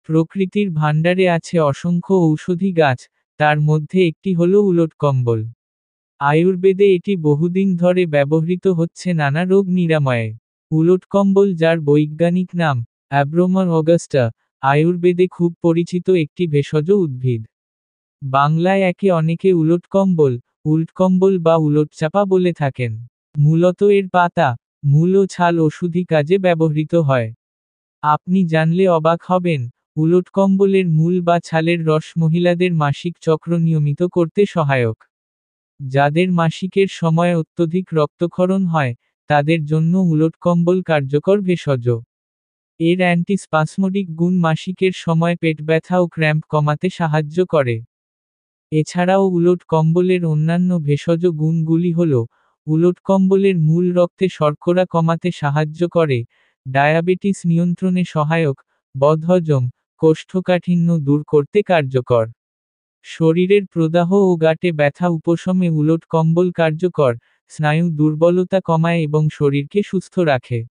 প্রকৃতির ভাণ্ডারে আছে অসংখ্য ঔষধি গাছ, তার মধ্যে একটি হল উলট কম্বল। আয়ুর্বেদে এটি বহুদিন ধরে ব্যবহৃত হচ্ছে নানা রোগ নিরাময়ে। উলট কম্বল, যার বৈজ্ঞানিক নাম অ্যাব্রোমা অগাস্টা, আয়ুর্বেদে খুব পরিচিত একটি ভেষজ উদ্ভিদ। বাংলায় একে অনেকে উলট কম্বল, উল্টকম্বল বা উলটচাপা বলে থাকেন। মূলত এর পাতা, মূল ও ছাল ওষুধি কাজে ব্যবহৃত হয়। আপনি জানলে অবাক হবেন, উলট কম্বলের মূল বা ছালের রস মহিলাদের মাসিক চক্র নিয়মিত করতে সহায়ক। যাদের মাসিকের সময় অত্যধিক রক্তক্ষরণ হয়, তাদের জন্য উলট কম্বল কার্যকর ভেষজ। এর অ্যান্টিস্পাসমোডিক গুণ মাসিকের সময় পেট ব্যথা ও ক্র্যাম্প কমাতে সাহায্য করে। এছাড়াও উলট কম্বলের অন্যান্য ভেষজ গুণগুলি হল, উলট কম্বলের মূল রক্তে শর্করা কমাতে সাহায্য করে, ডায়াবেটিস নিয়ন্ত্রণে সহায়ক, বদহজম, কোষ্ঠকাঠিন্য দূর করতে কার্যকর। শরীরের প্রদাহ ও গাঁটে ব্যথা উপশমে উলট কম্বল কার্যকর, স্নায়ু দুর্বলতা কমায় এবং শরীরকে সুস্থ রাখে।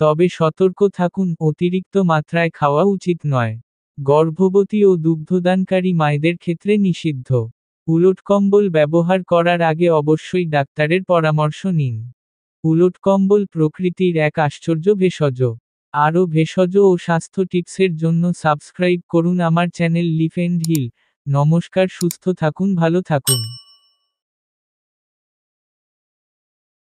তবে সতর্ক থাকুন, অতিরিক্ত মাত্রায় খাওয়া উচিত নয়। গর্ভবতী ও দুগ্ধদানকারী মায়েদের ক্ষেত্রে নিষিদ্ধ। উলট কম্বল ব্যবহার করার আগে অবশ্যই ডাক্তারের পরামর্শ নিন। উলট কম্বল প্রকৃতির এক আশ্চর্য ভেষজ। আরও ভেষজ ও স্বাস্থ্য টিপসের জন্য সাবস্ক্রাইব করুন আমার চ্যানেল লিফ এন্ড হিল। নমস্কার, সুস্থ থাকুন, ভালো থাকুন।